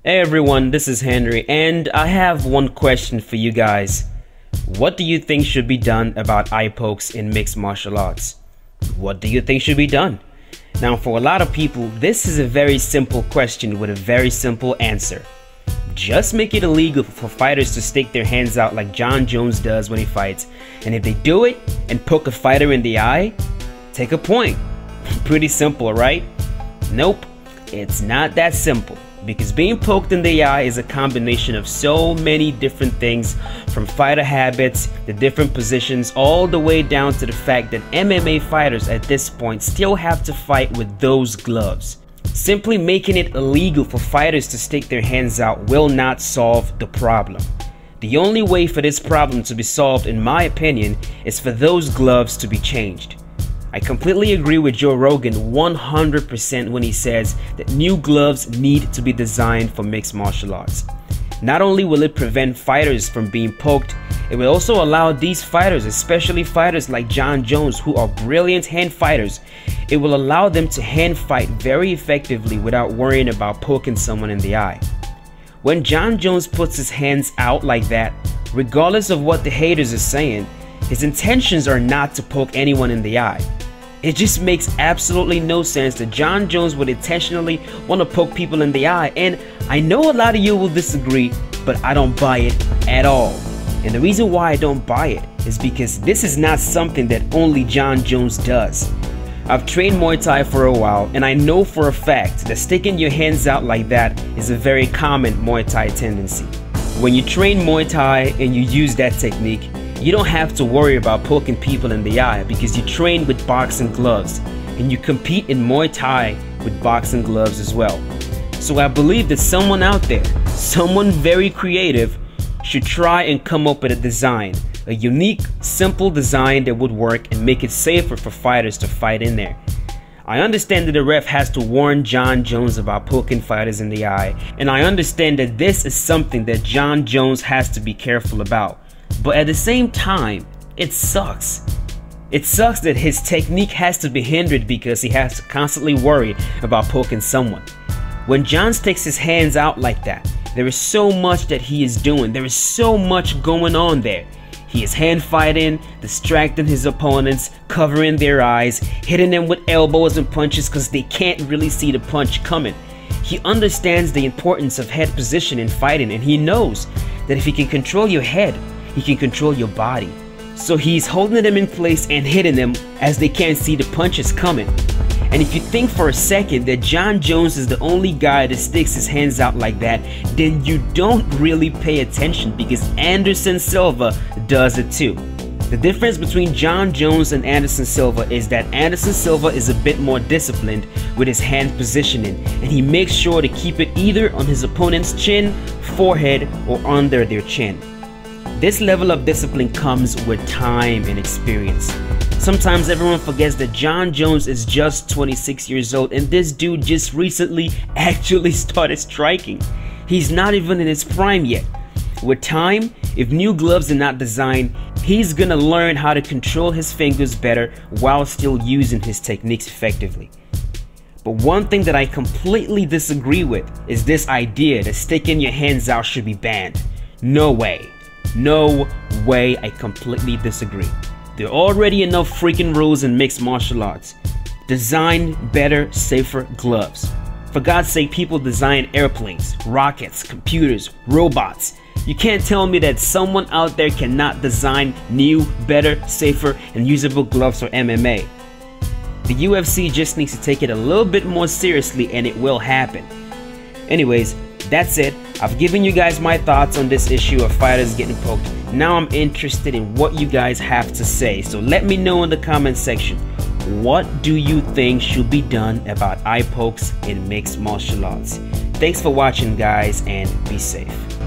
Hey everyone, this is Henry, and I have one question for you guys. What do you think should be done about eye pokes in mixed martial arts? What do you think should be done? Now, for a lot of people, this is a very simple question with a very simple answer. Just make it illegal for fighters to stick their hands out like Jon Jones does when he fights, and if they do it and poke a fighter in the eye, take a point. Pretty simple, right? Nope, it's not that simple. Because being poked in the eye is a combination of so many different things, from fighter habits, the different positions, all the way down to the fact that MMA fighters at this point still have to fight with those gloves. Simply making it illegal for fighters to stick their hands out will not solve the problem. The only way for this problem to be solved, in my opinion, is for those gloves to be changed. I completely agree with Joe Rogan 100% when he says that new gloves need to be designed for mixed martial arts. Not only will it prevent fighters from being poked, it will also allow these fighters, especially fighters like Jon Jones who are brilliant hand fighters, it will allow them to hand fight very effectively without worrying about poking someone in the eye. When Jon Jones puts his hands out like that, regardless of what the haters are saying, his intentions are not to poke anyone in the eye. It just makes absolutely no sense that Jon Jones would intentionally want to poke people in the eye, and I know a lot of you will disagree, but I don't buy it at all. And the reason why I don't buy it is because this is not something that only Jon Jones does. I've trained Muay Thai for a while, and I know for a fact that sticking your hands out like that is a very common Muay Thai tendency. When you train Muay Thai and you use that technique, you don't have to worry about poking people in the eye because you train with boxing gloves and you compete in Muay Thai with boxing gloves as well. So I believe that someone out there, someone very creative, should try and come up with a design, a unique, simple design that would work and make it safer for fighters to fight in there. I understand that the ref has to warn Jon Jones about poking fighters in the eye, and I understand that this is something that Jon Jones has to be careful about. But at the same time, it sucks. It sucks that his technique has to be hindered because he has to constantly worry about poking someone. When Jon sticks his hands out like that, there is so much that he is doing. There is so much going on there. He is hand fighting, distracting his opponents, covering their eyes, hitting them with elbows and punches because they can't really see the punch coming. He understands the importance of head position in fighting, and he knows that if he can control your head, he can control your body. So he's holding them in place and hitting them as they can't see the punches coming. And if you think for a second that Jon Jones is the only guy that sticks his hands out like that, then you don't really pay attention because Anderson Silva does it too. The difference between Jon Jones and Anderson Silva is that Anderson Silva is a bit more disciplined with his hand positioning, and he makes sure to keep it either on his opponent's chin, forehead, or under their chin. This level of discipline comes with time and experience. Sometimes everyone forgets that Jon Jones is just 26 years old and this dude just recently actually started striking. He's not even in his prime yet. With time, if new gloves are not designed, he's gonna learn how to control his fingers better while still using his techniques effectively. But one thing that I completely disagree with is this idea that sticking your hands out should be banned. No way. No way, I completely disagree. There are already enough freaking rules in mixed martial arts. Design better, safer gloves. For God's sake, people design airplanes, rockets, computers, robots. You can't tell me that someone out there cannot design new, better, safer, and usable gloves for MMA. The UFC just needs to take it a little bit more seriously and it will happen. Anyways, that's it. I've given you guys my thoughts on this issue of fighters getting poked. Now I'm interested in what you guys have to say. So let me know in the comment section. What do you think should be done about eye pokes in mixed martial arts? Thanks for watching, guys, and be safe.